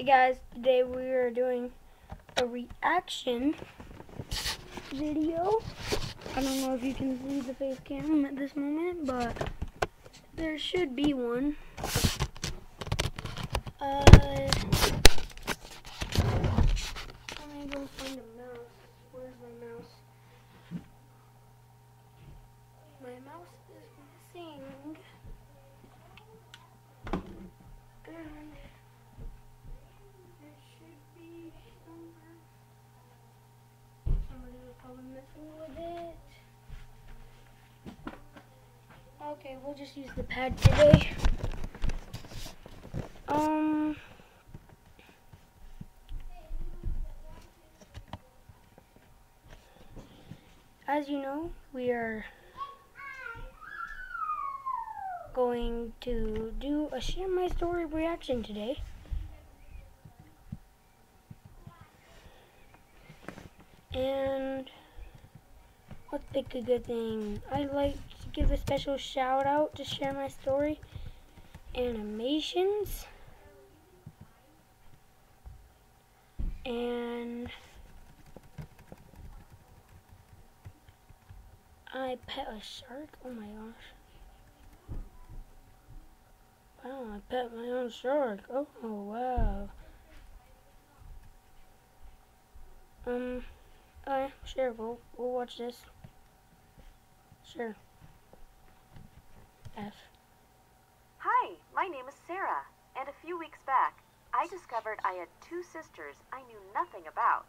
Hey guys, today we are doing a reaction video. I don't know if you can see the face cam at this moment, but there should be one. Let me go find a mouse. Where's my mouse? My mouse is missing. And it should be somewhere. Somebody was probably messing with it. Okay, we'll just use the pad today. As you know, we are going to do a Share My Story reaction today. And let's pick a good thing. I'd like to give a special shout out to Share My Story Animations. And I pet a shark. Oh my gosh. Wow, I pet my own shark. Oh wow. Sure, we'll watch this. Sure. F. Hi, my name is Sarah, and a few weeks back, I discovered I had two sisters I knew nothing about.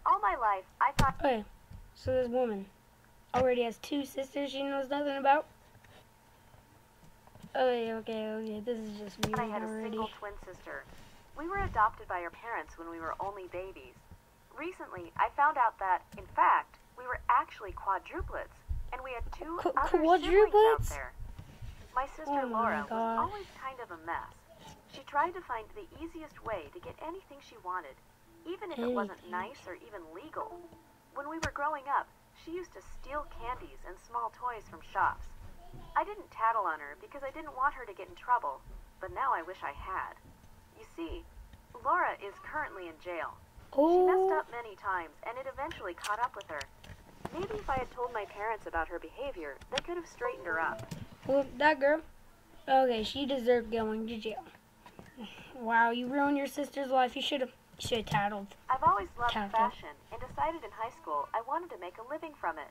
All my life, I thought... Okay, so this woman already has two sisters she knows nothing about? Okay, this is just weird I had a already. single twin sister. We were adopted by our parents when we were only babies. Recently, I found out that, in fact, we were actually quadruplets, and we had two other siblings out there. My sister Laura was always kind of a mess. She tried to find the easiest way to get anything she wanted, even if it wasn't nice or even legal. When we were growing up, she used to steal candies and small toys from shops. I didn't tattle on her because I didn't want her to get in trouble, but now I wish I had. You see, Laura is currently in jail. She messed up many times, and it eventually caught up with her. Maybe if I had told my parents about her behavior, they could have straightened her up. Well, that girl, okay, she deserved going to jail. Wow, you ruined your sister's life. You should have tattled. I've always loved fashion, and decided in high school I wanted to make a living from it.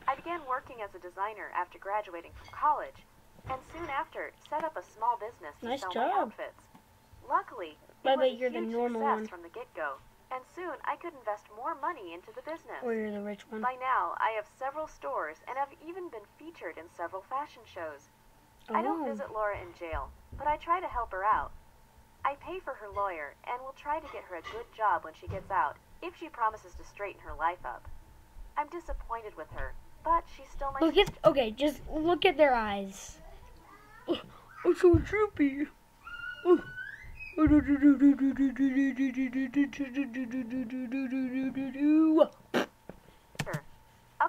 I began working as a designer after graduating from college, and soon after set up a small business to sell my outfits. Luckily, it was a huge success from the get-go. And soon, I could invest more money into the business. Or you're the rich one. By now, I have several stores and have even been featured in several fashion shows. I don't visit Laura in jail, but I try to help her out. I pay for her lawyer and will try to get her a good job when she gets out, if she promises to straighten her life up. I'm disappointed with her, but she's still my sister. Okay, just look at their eyes. Oh, I'm so droopy. Oh. Up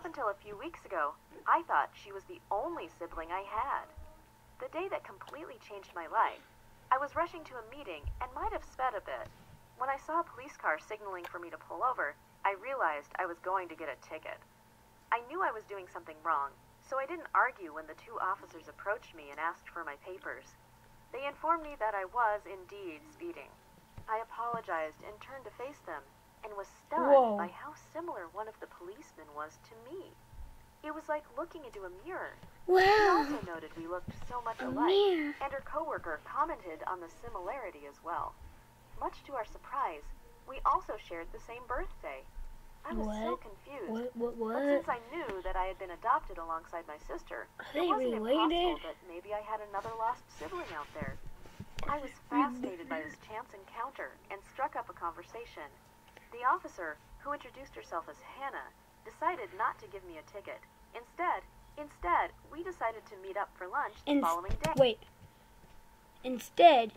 until a few weeks ago, I thought she was the only sibling I had. The day that completely changed my life, I was rushing to a meeting and might have sped a bit. When I saw a police car signaling for me to pull over, I realized I was going to get a ticket. I knew I was doing something wrong, so I didn't argue when the two officers approached me and asked for my papers. They informed me that I was indeed speeding. I apologized and turned to face them, and was stunned by how similar one of the policemen was to me. It was like looking into a mirror. She also noted we looked so much alike, and her coworker commented on the similarity as well. Much to our surprise, we also shared the same birthday. I was so confused, but since I knew that I had been adopted alongside my sister, it wasn't impossible that maybe I had another lost sibling out there. I was fascinated by this chance encounter and struck up a conversation. The officer, who introduced herself as Hannah, decided not to give me a ticket. Instead, we decided to meet up for lunch the following day. Instead.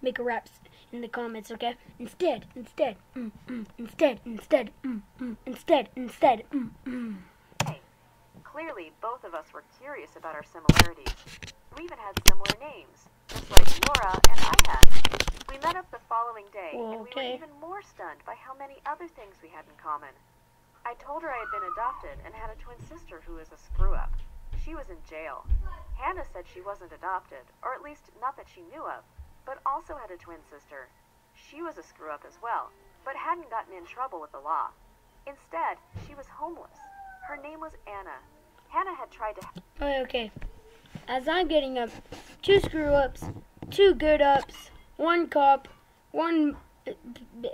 Make a rap in the comments, okay? Instead. Hey, clearly both of us were curious about our similarities. We even had day, and we were even more stunned by how many other things we had in common. I told her I had been adopted and had a twin sister who was a screw-up. She was in jail. Hannah said she wasn't adopted, or at least not that she knew of, but also had a twin sister. She was a screw-up as well, but hadn't gotten in trouble with the law. Instead, she was homeless. Her name was Anna. Hannah had tried to... Okay. As I'm getting up, 2 screw-ups, 2 good-ups, 1 cop, 1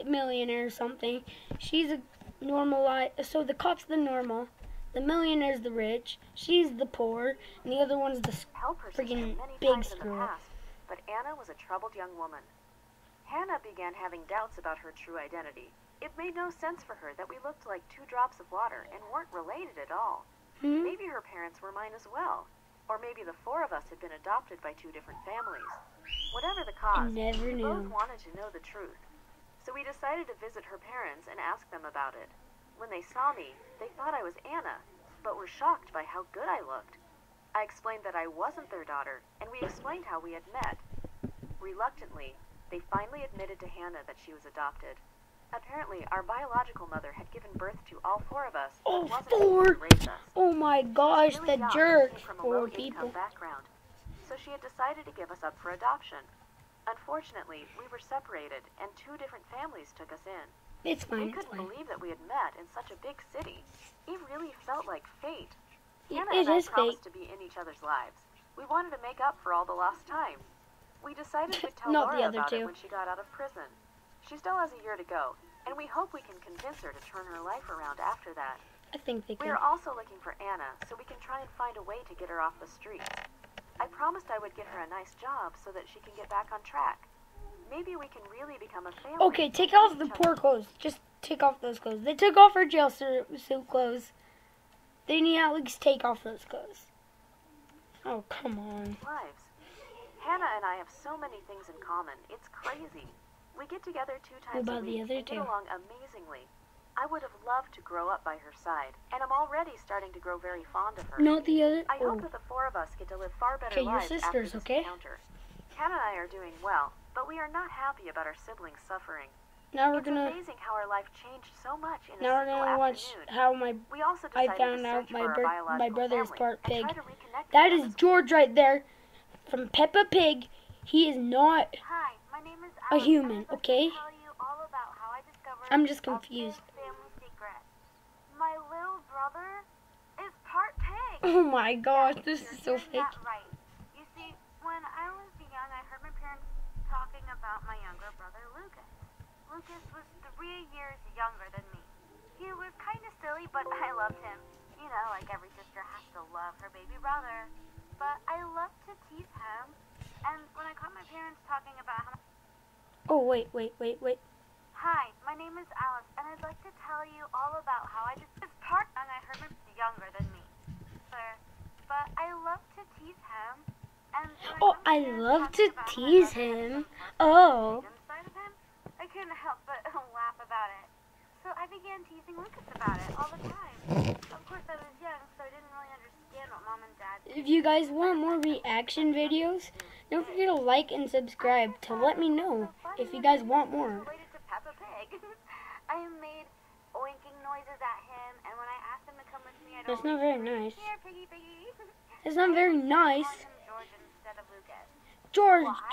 millionaire or something. She's a normal, so the cop's the normal, the millionaire's the rich, she's the poor, and the other one's the freaking big screw-up. But Anna was a troubled young woman. Hannah began having doubts about her true identity. It made no sense for her that we looked like 2 drops of water and weren't related at all. Maybe her parents were mine as well. Or maybe the 4 of us had been adopted by 2 different families. Whatever the cause, we both wanted to know the truth. So we decided to visit her parents and ask them about it. When they saw me, they thought I was Anna, but were shocked by how good I looked. I explained that I wasn't their daughter, and we explained how we had met. Reluctantly, they finally admitted to Hannah that she was adopted. Apparently, our biological mother had given birth to all 4 of us, but wasn't able to raise us. Oh my gosh, really the jerk. From a 4 low people. income background, so she had decided to give us up for adoption. Unfortunately, we were separated, and 2 different families took us in. It's fine. We couldn't believe that we had met in such a big city. It really felt like fate. Hannah It and I is promised fate. to be in each other's lives. We wanted to make up for all the lost time. We decided we'd tell Not the Laura other about it 2. when she got out of prison. She still has a year to go, and we hope we can convince her to turn her life around after that. I think they We can. are also looking for Anna, so we can try and find a way to get her off the streets. I promised I would get her a nice job so that she can get back on track. Maybe we can really become a family. Okay, take off the poor clothes. Just take off those clothes. They took off her jail suit clothes. They need to at least take off those clothes. Oh, come on. Lives. Hannah and I have so many things in common. It's crazy. We get together 2 times a week and get along amazingly. I would have loved to grow up by her side, and I'm already starting to grow very fond of her. Not the other. I hope that the 4 of us get to live far better lives your after sisters, this okay? encounter. Hannah and I are doing well, but we are not happy about our siblings suffering. Now we're It's gonna. amazing how our life changed so much in a Now we're single gonna watch afternoon. how my. We also I decided found to out search for our biological my brother is family part and pig. try to reconnect That with is them. George right there, from Peppa Pig. He is not Hi, my name is a Alex, human, and I'd like okay? to tell you all about how I discovered I'm just a confused. big family secret. My little brother is part pig. Oh my gosh, this You're is so hearing fake. that right. You see, when I was young, I heard my parents talking about my younger brother, Lucas. Lucas was 3 years younger than me. He was kind of silly, but I loved him. You know, like every sister has to love her baby brother. But I loved to tease him. And when I caught my parents talking about how... Oh wait. Hi, my name is Alice, and I'd like to tell you all about how I just this part, and I heard him younger than me. But I love to tease him, and when Oh, my I parents love talked to about how my tease brother had him. some parts Oh. inside of him, I couldn't help but laugh about it. So I began teasing Lucas about it all the time. Of course, I was young, so I didn't really understand what Mom and Dad did. If you guys want more reaction videos, don't forget to like and subscribe to let me know if you guys want more. Related to Peppa Pig. I made oinking noises at him, and when I asked him to come with me, I'd That's always not very scream, nice. Here, piggy, piggy. It's not very nice. I called him George instead of Lucas.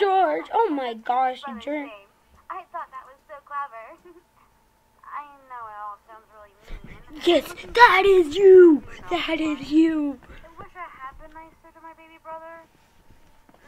George. Oh my gosh, you Brother's jerk. name. I thought that was so clever. I know it all sounds really mean. Yes, that is you. That is you. I wish I had been nicer to my baby brother.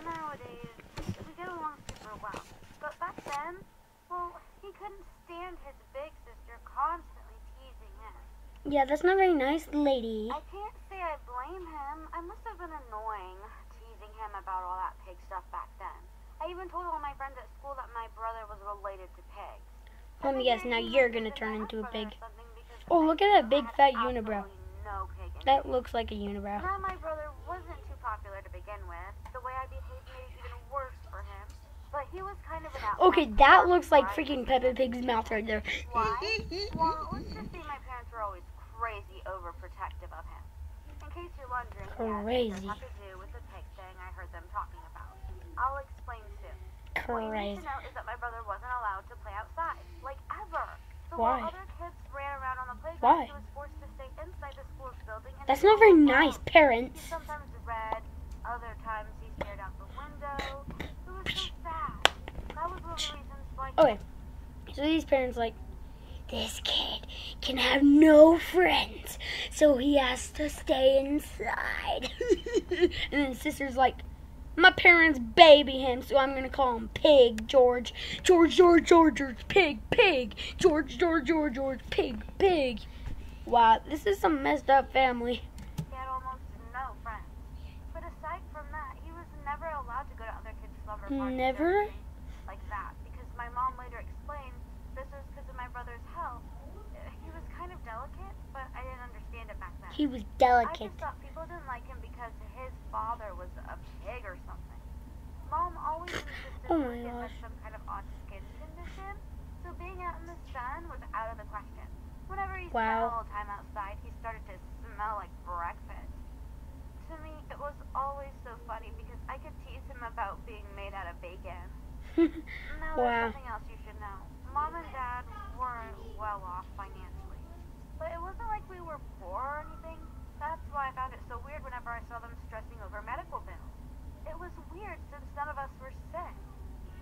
Nowadays, we get along super well. But back then, well, he couldn't stand his big sister constantly teasing him. Yeah, that's not very nice, lady. I can't say I blame him. I must have been annoying teasing him about all that pig stuff back then. I even told all my friends at school that my brother was related to pigs. Let me guess, now you're gonna turn into a pig. Oh, look at that big fat unibrow. No pig in That me. looks like a unibrow. Now my brother wasn't too popular to begin with. The way I behaved made it even worse for him. But he was kind of an outcast. Okay, that looks like freaking Peppa Pig's mouth right there. Why? Well, let's just say my parents were always crazy overprotective of him. In case you're wondering, yes, Crazy. it has to do with the pig thing I heard them talking about. I'll explain soon. What you need Crazy. to know is that my brother wasn't allowed to play outside So Why? while other kids ran around on the playground, Why? he was forced to stay inside the school's building. And That's he not very was nice, alone. parents. He sometimes read, other times he stared out the window. It was so sad. That was one of the reasons why. Okay, so these parents like, this kid can have no friends, so he has to stay inside. And then the sister's like, my parents baby him, so I'm gonna call him Pig George. George, Pig, George, Pig, Pig. Wow, this is some messed up family. He had almost no friends. But aside from that, he was never allowed to go to other kids' slumber parties. Never? Or anything like that, because my mom later explained this was because of my brother's health. He was kind of delicate, but I didn't understand it back then. He was I delicate. just thought people didn't like him because his father was a pig or something. Mom always insisted Oh my he had gosh. some kind of odd skin condition, so being out in the sun was out of the question. Whenever he spent a Wow. little time outside, he started to smell like breakfast. To me, it was always so funny because I could tease him about being made out of bacon. Now Wow. there's something else you should know. Mom and Dad weren't well off financially. But it wasn't like we were poor or anything. That's why I found it so weird whenever I saw them stressing over medical bills. It was weird since none of us were sick.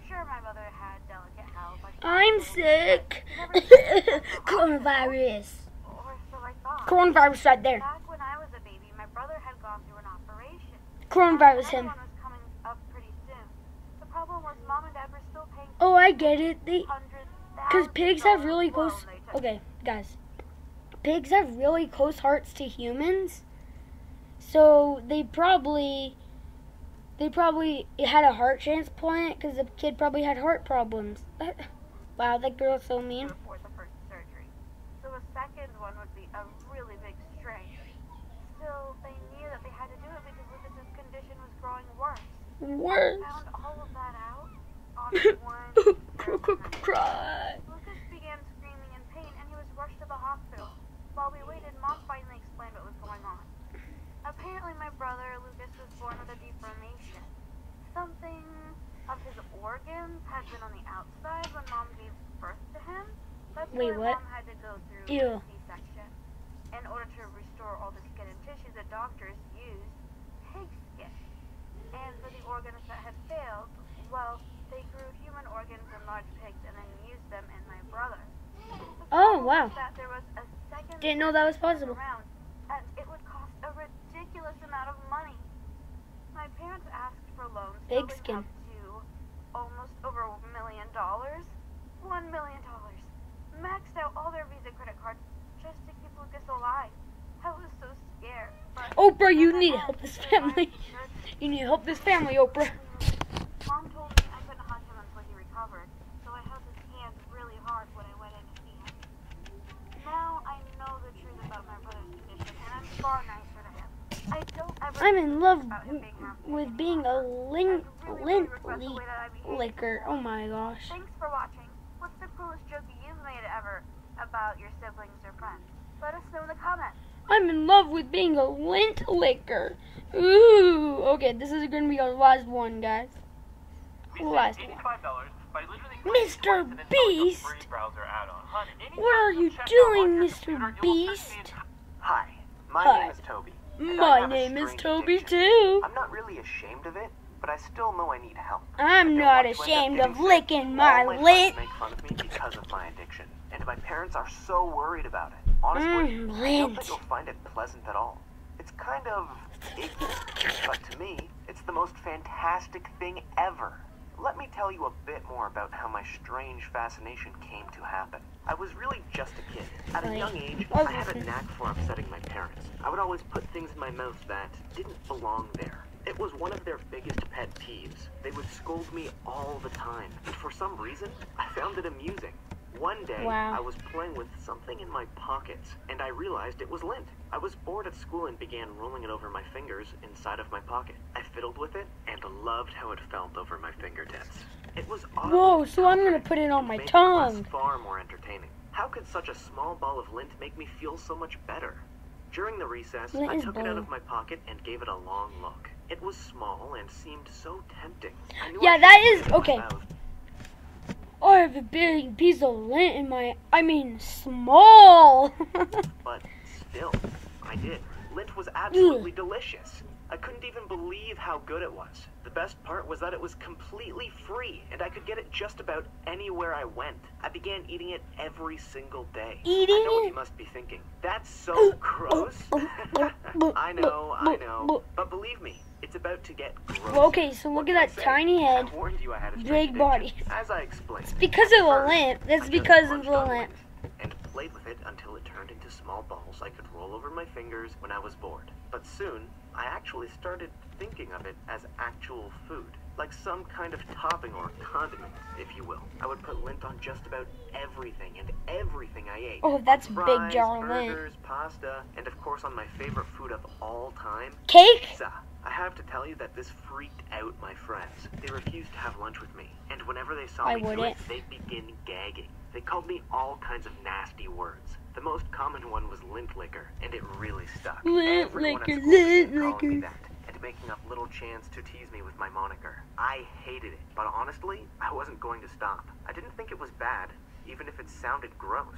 Sure, my mother had delicate health. Like I'm sick. She never sent us to the Coronavirus. hospital, or so I thought. Coronavirus right there. Back when I was a baby, my brother had gone through an operation. Coronavirus Another him. one was coming up pretty soon. The problem was Mom and Dad were still paying Oh, I get it. Because $100,000 pigs have really loan close. they took. Okay, guys. Pigs have really close hearts to humans. So they probably had a heart transplant because the kid probably had heart problems. Wow, that girl's so mean. Before the first surgery. So a second one would be a really big strain. Still, they knew that they had to do it because Lucas's condition was growing worse. Worse. Found all of that out on one terrible night. Cry. Lucas began screaming in pain and he was rushed to the hospital. While we waited, Mom finally explained what was going on. Apparently my brother Lucas was born with a deformation. Something of his organs had been on the outside when Mom gave birth to him. That's Wait, why what? Mom had to go through Ew. a C-section. In order to restore all the skin and tissue, the doctors used pig skin. And for the organs that had failed, well, they grew human organs in large pigs and then used them in my brother. The Oh, problem wow. was that there was a second Didn't know that was surgery possible. around, and it would cost a ridiculous amount of money. My parents asked for loans Pig totaling skin. up to almost over $1 million. $1 million. Maxed out all their Visa credit cards just to keep Lucas alive. I was so scared. But Oprah, you when I need to had help this to family. survive the surgery, You need to help this family, Oprah. Mom told me I couldn't hug him until he recovered, so I held his hands really hard when I went in to see him. Now I know the truth about my brother's condition, and I'm far nicer to him. I don't ever I'm in love about him being happy with being a anymore. lint I really regret the lint way that I behaved licker. before. Oh my gosh. Thanks for watching. What's the coolest joke you've made ever about your siblings or friends? Let us know in the comments. I'm in love with being a lint licker. Ooh. Okay, this is going to be our last one, guys. Last one. $85 by literally Mr. clicking twice and installing a Beast? free browser add-on. Hun, anytime What are you check out doing, on your Mr. computer, it will Beast? search the Hi, my Hi. name is Toby. and I My have a name is strange Toby addiction. too. I'm not really ashamed of it, but I still know I need help. I'm I don't not want to end up ashamed getting of sick. licking All my friends lint. make fun of me because of my addiction, and my parents are so worried about it. Honestly, I don't lint. think you'll find it pleasant at all. It's kind of icky, but to me, it's the most fantastic thing ever. Let me tell you a bit more about how my strange fascination came to happen. I was really just a kid. At a Right. young age, I was I had a listening. knack for upsetting my parents. I would always put things in my mouth that didn't belong there. It was one of their biggest pet peeves. They would scold me all the time, and for some reason, I found it amusing. One day, Wow. I was playing with something in my pockets, and I realized it was lint. I was bored at school and began rolling it over my fingers inside of my pocket. I fiddled with it, and loved how it felt over my fingertips. It was oddly Whoa, so I'm going to comforting put it on and my made the class tongue. far more entertaining. How could such a small ball of lint make me feel so much better? During the recess, Lint I is took it out blue. of my pocket and gave it a long look. It was small and seemed so tempting. I knew Yeah, I that should is- put it in my okay. mouth. I have a big piece of lint in my, small. But still, I did. Lint was absolutely delicious. I couldn't even believe how good it was. The best part was that it was completely free, and I could get it just about anywhere I went. I began eating it every single day. Eating I know what it? you must be thinking. That's so gross. I know. But believe me, it's about to get gross. Well, okay, so look at that tiny head, I warned you I had a big strange body. addiction. As I explained. It's because of the First, lint. I That's just because of munched the on lint. And played with it until it turned into small balls I could roll over my fingers when I was bored. But soon, I actually started thinking of it as actual food, like some kind of topping or condiment, if you will. I would put lint on just about everything and everything I ate. Oh, that's a On big fries, jar of lint. burgers, pasta, and of course on my favorite food of all time, Cake? pizza. I have to tell you that this freaked out my friends. They refused to have lunch with me, and whenever they saw I me do it, wouldn't. they'd begin gagging. They called me all kinds of nasty words. The most common one was lint licker, and it really stuck. Lint Everyone at licker, school lint began calling me licker. that, and making up little chants to tease me with my moniker. I hated it, but honestly, I wasn't going to stop. I didn't think it was bad, even if it sounded gross.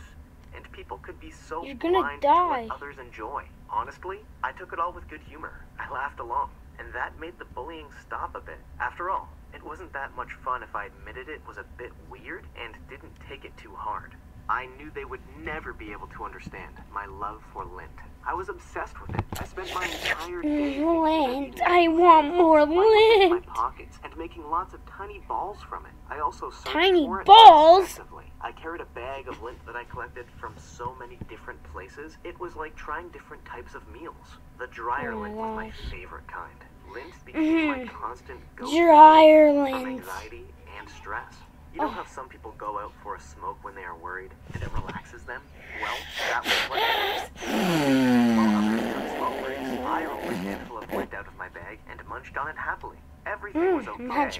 And people could be so You're gonna blind die. to what others enjoy. Honestly, I took it all with good humor. I laughed along, and that made the bullying stop a bit. After all, it wasn't that much fun if I admitted it was a bit weird and didn't take it too hard. I knew they would never be able to understand my love for lint. I was obsessed with it. I spent my entire day thinking about Lint. eating I it, want more putting it in my lint. pockets and making lots of tiny balls from it. I also searched Tiny for it balls? obsessively. I carried a bag of lint that I collected from so many different places. It was like trying different types of meals. The dryer Oh my lint was my gosh. favorite kind. Lint became my constant go-to Dryer from lint. anxiety and stress. You know how some people go out for a smoke when they are worried and it relaxes them? Well, that was what happened. While others took smoke breaks, I rolled a handful of lint out of my bag and munched on it happily. Everything was okay munch.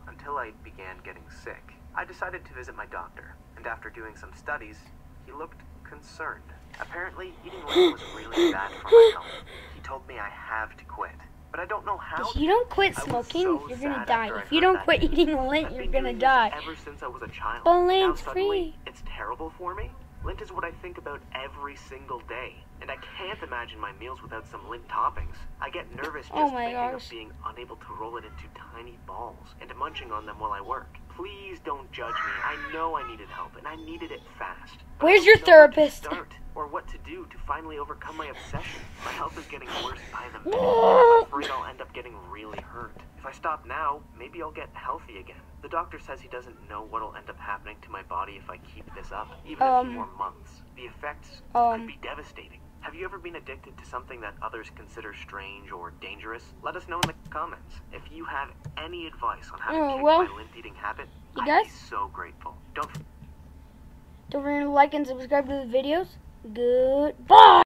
until I began getting sick. I decided to visit my doctor, and after doing some studies, he looked concerned. Apparently, eating lint was really bad for my health. He told me I have to quit. But I don't know how. If you don't quit I was smoking, so you're gonna sad die. after I If you heard don't that quit news. eating lint, I've you're been gonna doing this die. ever since I was a child. But Now lint's suddenly, free. it's terrible for me. Lint is what I think about every single day, and I can't imagine my meals without some lint toppings. I get nervous just Oh my thinking gosh. of being unable to roll it into tiny balls and munching on them while I work. Please don't judge me. I know I needed help, and I needed it fast. But I Where's don't your know where to therapist? start, or what to do to finally overcome my obsession. My health is getting worse by the minute. I'm afraid I'll end up getting really hurt. If I stop now, maybe I'll get healthy again. The doctor says he doesn't know what'll end up happening to my body if I keep this up, even a few more months. The effects could be devastating. Have you ever been addicted to something that others consider strange or dangerous? Let us know in the comments. If you have any advice on how to kick well, my lint eating habit, you I'd guys? be so grateful. Don't Don't forget to like and subscribe to the videos. Goodbye.